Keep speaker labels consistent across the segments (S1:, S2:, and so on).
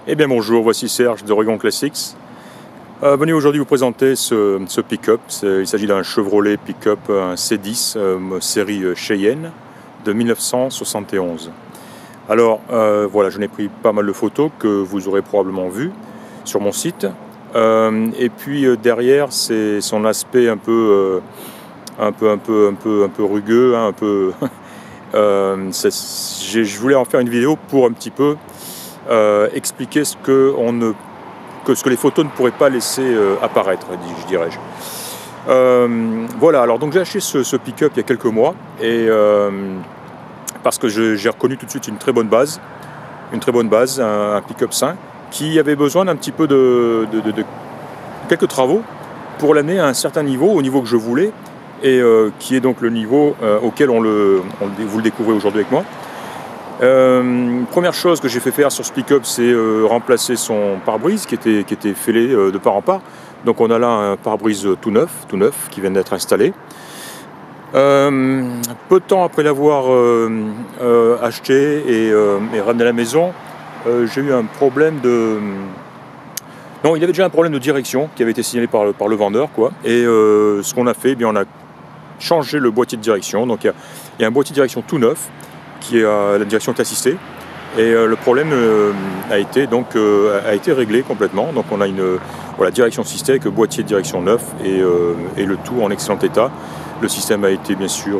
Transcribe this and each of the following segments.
S1: Eh bien bonjour, voici Serge d'Oregon Classics. Venu aujourd'hui vous présenter ce pick-up. Il s'agit d'un Chevrolet pick-up, un C10 série Cheyenne de 1971. Alors voilà, j'en ai pris pas mal de photos que vous aurez probablement vues sur mon site. Et puis derrière, c'est son aspect un peu rugueux, hein, un peu. Je voulais en faire une vidéo pour un petit peu expliquer ce que les photos ne pourraient pas laisser apparaître, je dirais-je. Voilà, alors donc j'ai acheté ce pick-up il y a quelques mois et parce que j'ai reconnu tout de suite une très bonne base, un pick-up sain qui avait besoin d'un petit peu de quelques travaux pour l'amener à un certain niveau, au niveau que je voulais, et qui est donc le niveau auquel vous le découvrez aujourd'hui avec moi. Première chose que j'ai fait faire sur ce pick-up, c'est remplacer son pare-brise qui était fêlé de part en part. Donc on a là un pare-brise tout neuf qui vient d'être installé. Peu de temps après l'avoir acheté et ramené à la maison, j'ai eu un problème de... Non, il y avait déjà un problème de direction qui avait été signalé par le vendeur, quoi. Et ce qu'on a fait, eh bien, on a changé le boîtier de direction. Donc il y a un boîtier de direction tout neuf qui est à la direction assistée, et le problème a été réglé complètement. Donc on a une direction assistée avec boîtier de direction neuf et le tout en excellent état. Le système a été bien sûr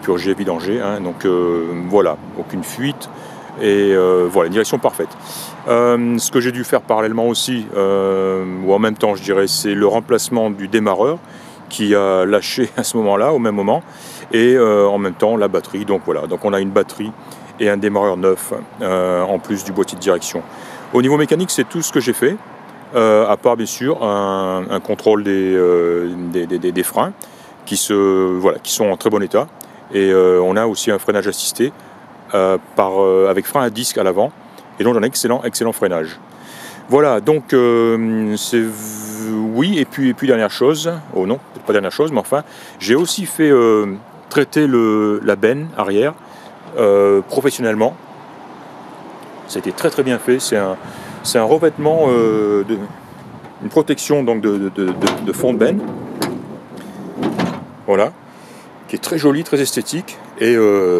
S1: purgé, vidangé, hein, donc voilà, aucune fuite et voilà, une direction parfaite. Ce que j'ai dû faire parallèlement aussi, ou en même temps je dirais, c'est le remplacement du démarreur qui a lâché à ce moment-là, au même moment, et en même temps la batterie. Donc voilà, donc on a une batterie et un démarreur neuf en plus du boîtier de direction. Au niveau mécanique, c'est tout ce que j'ai fait, à part bien sûr un contrôle des freins qui sont en très bon état, et on a aussi un freinage assisté avec frein à disque à l'avant, et donc un excellent freinage. Voilà, donc oui, et puis dernière chose, oh non, peut-être pas dernière chose, mais enfin, j'ai aussi fait traiter la benne arrière professionnellement. Ça a été très bien fait, c'est un revêtement, une protection donc de fond de benne, voilà, qui est très joli, très esthétique, et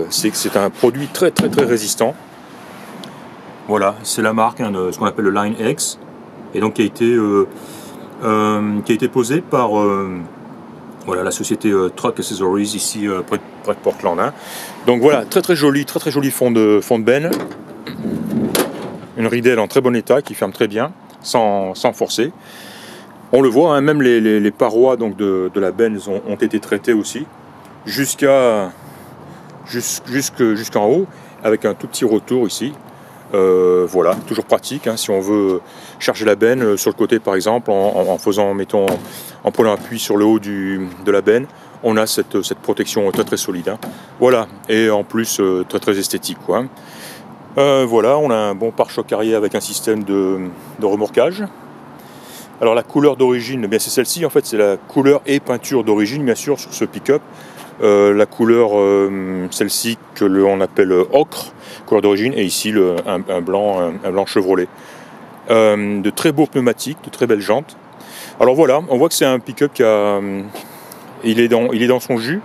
S1: c'est un produit très résistant. Voilà, c'est la marque, hein, de ce qu'on appelle le Line X, et donc qui a été posé par la société Truck Accessories ici près de Portland. Hein. Donc voilà, très joli fond de benne, une ridelle en très bon état qui ferme très bien, sans forcer. On le voit, hein, même les parois donc de la benne ont été traitées aussi, jusqu'en haut, avec un tout petit retour ici. Voilà, toujours pratique, hein, si on veut charger la benne sur le côté par exemple, en prenant appui sur le haut de la benne, on a cette protection très solide. Hein. Voilà, et en plus très esthétique, quoi. Voilà, on a un bon pare-choc arrière avec un système de remorquage. Alors la couleur d'origine, c'est celle-ci en fait, c'est la couleur et peinture d'origine bien sûr sur ce pick-up. La couleur, celle-ci que on appelle ocre, couleur d'origine, et ici un blanc Chevrolet. De très beaux pneumatiques, de très belles jantes. Alors voilà, on voit que c'est un pick-up il est dans son jus,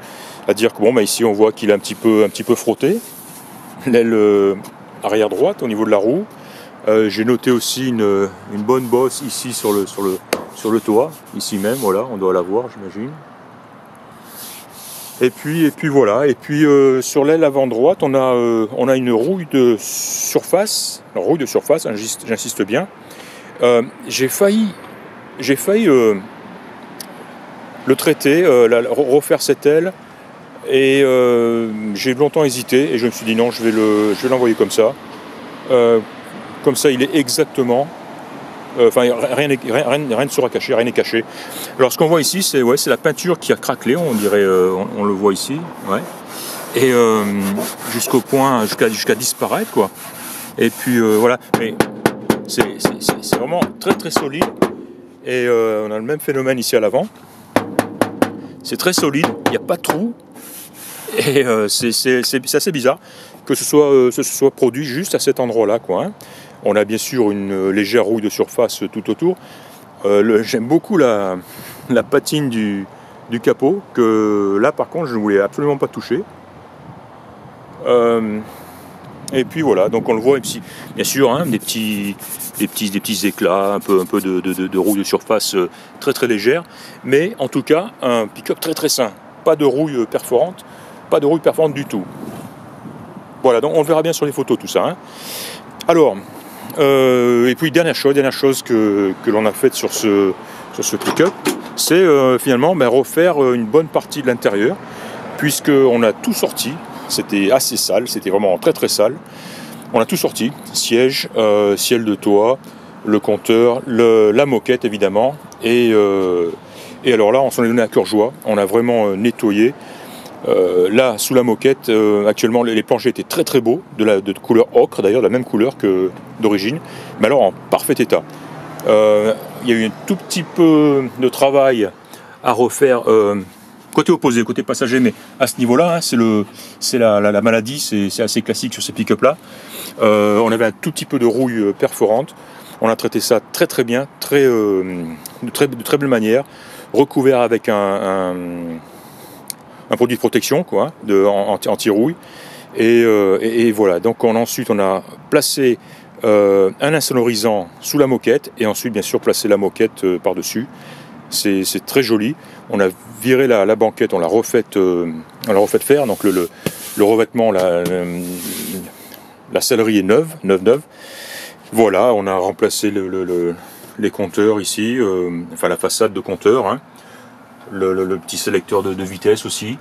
S1: c'est-à-dire que ici on voit qu'il est un petit peu frotté. L'aile arrière droite au niveau de la roue. J'ai noté aussi une bonne bosse ici sur le toit, ici même, voilà, on doit la voir j'imagine. Et puis voilà, et puis sur l'aile avant droite, on a une rouille de surface, j'insiste bien. J'ai failli le traiter, refaire cette aile, et j'ai longtemps hésité, et je me suis dit non, je vais l'envoyer comme ça. Comme ça, il est exactement... rien ne sera caché, rien n'est caché. Alors ce qu'on voit ici, c'est la peinture qui a craquelé, on dirait, on le voit ici, ouais. Et jusqu'au point, jusqu'à disparaître, quoi. Et puis voilà, mais c'est vraiment très solide. Et on a le même phénomène ici à l'avant. C'est très solide, il n'y a pas de trou. Et c'est assez bizarre que ce soit produit juste à cet endroit-là, quoi, hein. On a bien sûr une légère rouille de surface tout autour. J'aime beaucoup la patine du capot, que là par contre je ne voulais absolument pas toucher. Et puis voilà, donc on le voit, bien sûr, hein, des petits éclats, un peu de rouille de surface très très légère, mais en tout cas un pick-up très très sain, pas de rouille perforante, du tout. Voilà, donc on le verra bien sur les photos tout ça, hein. Alors, et puis dernière chose que l'on a faite sur ce pick-up, c'est finalement refaire une bonne partie de l'intérieur, puisqu'on a tout sorti. C'était assez sale, c'était vraiment très très sale. On a tout sorti, siège, ciel de toit, le compteur, la moquette évidemment, et alors là on s'en est donné à cœur joie, on a vraiment nettoyé. Là sous la moquette, actuellement les planchers étaient très très beaux, de couleur ocre d'ailleurs, de la même couleur que d'origine, mais alors en parfait état. Il y a eu un tout petit peu de travail à refaire côté opposé, côté passager, mais à ce niveau-là, hein, c'est la maladie, c'est assez classique sur ces pick-up là. On avait un tout petit peu de rouille perforante. On a traité ça très très bien, de très belle manière, recouvert avec un produit de protection, quoi, anti-rouille. Et voilà. Donc ensuite on a placé un insonorisant sous la moquette et ensuite bien sûr placé la moquette par-dessus. C'est très joli. On a viré la banquette, on l'a refait faire. Donc le revêtement, la sellerie est neuve. Voilà, on a remplacé les compteurs ici, enfin la façade de compteur, hein. Le petit sélecteur de vitesse aussi.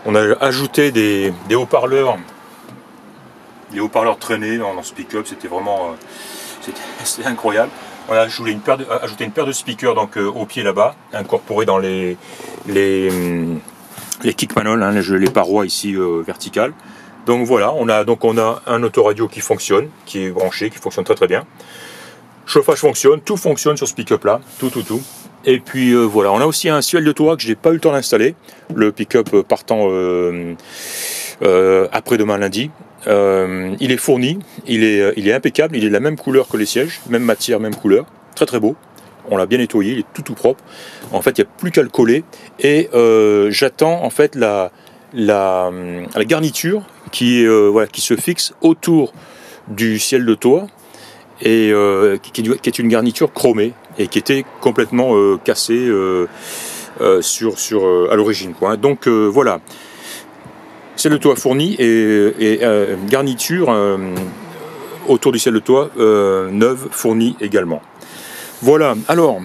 S1: On a ajouté des haut-parleurs, traînés dans ce pick-up. C'était vraiment c'était incroyable. On a ajouté une paire de speakers donc au pied là-bas, incorporés dans les kick panels, hein, les parois ici verticales. Donc voilà, on a un autoradio qui fonctionne, qui est branché, qui fonctionne très très bien. Chauffage fonctionne, tout fonctionne sur ce pick-up là, tout. Et puis voilà, on a aussi un ciel de toit que je n'ai pas eu le temps d'installer. Le pick-up partant après-demain lundi. Il est fourni, il est impeccable, il est de la même couleur que les sièges, même matière, même couleur, très très beau. On l'a bien nettoyé, il est tout propre. En fait, il n'y a plus qu'à le coller. Et j'attends en fait la garniture qui se fixe autour du ciel de toit et qui est une garniture chromée et qui était complètement cassée à l'origine, quoi, hein. Donc voilà. Ciel de toit fourni et garniture autour du ciel de toit neuve fournie également. Voilà, alors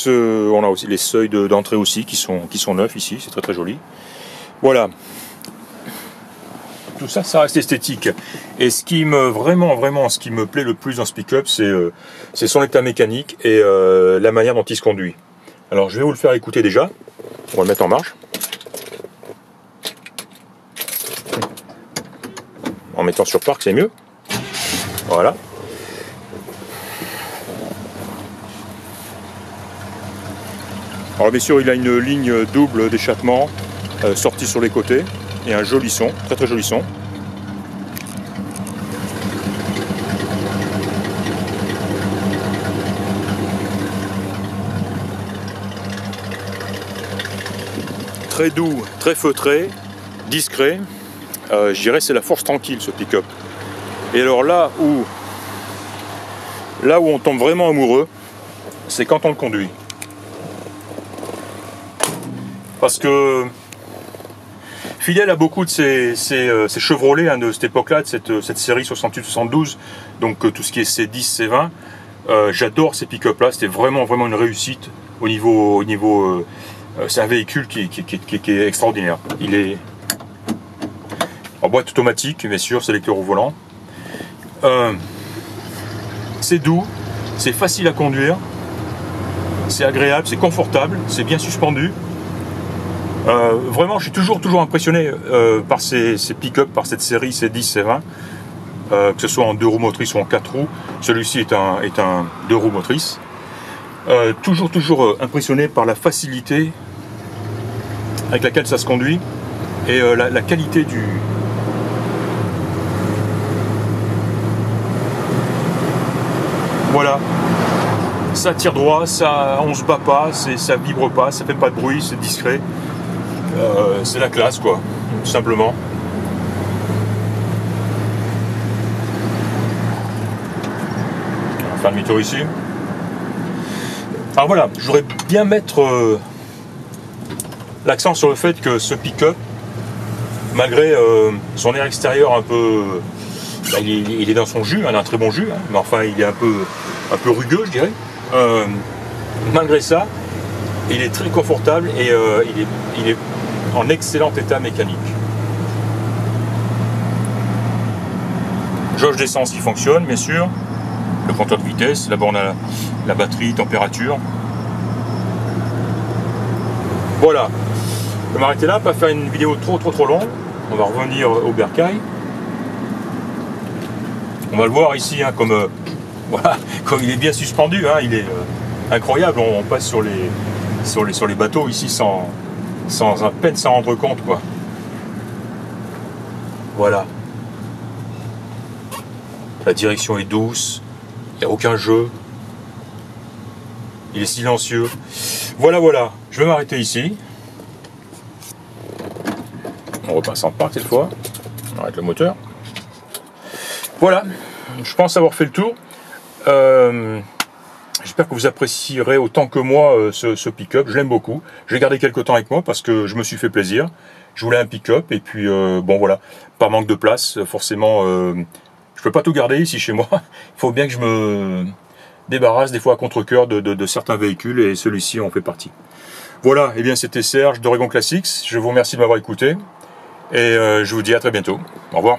S1: on a aussi les seuils d'entrée aussi qui sont neufs ici, c'est très très joli. Voilà. Tout ça, ça reste esthétique. Et ce qui me plaît le plus dans ce pick-up, c'est son état mécanique et la manière dont il se conduit. Alors je vais vous le faire écouter déjà. On va le mettre en marche. En mettant sur parc, c'est mieux. Voilà. Alors bien sûr, il a une ligne double d'échappement sortie sur les côtés et un joli son, très très joli son. Très doux, très feutré, discret. Je dirais c'est la force tranquille ce pick-up. Et alors là où on tombe vraiment amoureux, c'est quand on le conduit. Parce que fidèle à beaucoup de ces Chevrolet, hein, de cette époque-là, de cette série 68-72, donc tout ce qui est C10, C20, j'adore ces pick-up-là. C'était vraiment une réussite au niveau c'est un véhicule qui est extraordinaire. Il est en boîte automatique, bien sûr, sélecteur au volant. C'est doux, c'est facile à conduire, c'est agréable, c'est confortable, c'est bien suspendu. Vraiment, je suis toujours impressionné par ces pick-up, par cette série C10, C20, que ce soit en 2 roues motrices ou en 4 roues. Celui-ci est un 2 roues motrices. Toujours impressionné par la facilité avec laquelle ça se conduit et la qualité du... Voilà, ça tire droit, ça, on se bat pas, ça vibre pas, ça fait pas de bruit, c'est discret. C'est la classe quoi, tout simplement. On va faire demi-tour ici. Alors voilà, je voudrais bien mettre l'accent sur le fait que ce pick-up, malgré son air extérieur un peu... Bah, il est dans son jus, un très bon jus, hein, mais enfin il est un peu rugueux je dirais. Malgré ça, il est très confortable et il est en excellent état mécanique. Jauge d'essence qui fonctionne bien sûr, le compteur de vitesse, la borne à la batterie, température. Voilà, je vais m'arrêter là, pas faire une vidéo trop longue. On va revenir au bercail. On va le voir ici, hein, comme, voilà, comme il est bien suspendu, hein, il est incroyable. On passe sur les bateaux ici sans à peine s'en rendre compte, quoi. Voilà. La direction est douce, il n'y a aucun jeu. Il est silencieux. Voilà, je vais m'arrêter ici. On repasse en parc cette fois. On arrête le moteur. Voilà, je pense avoir fait le tour. J'espère que vous apprécierez autant que moi ce pick-up. Je l'aime beaucoup. Je l'ai gardé quelques temps avec moi parce que je me suis fait plaisir. Je voulais un pick-up et puis bon voilà, par manque de place, forcément, je peux pas tout garder ici chez moi. Il faut bien que je me débarrasse des fois à contre-cœur de certains véhicules et celui-ci en fait partie. Voilà, et bien c'était Serge d'Oregon Classics. Je vous remercie de m'avoir écouté et je vous dis à très bientôt. Au revoir.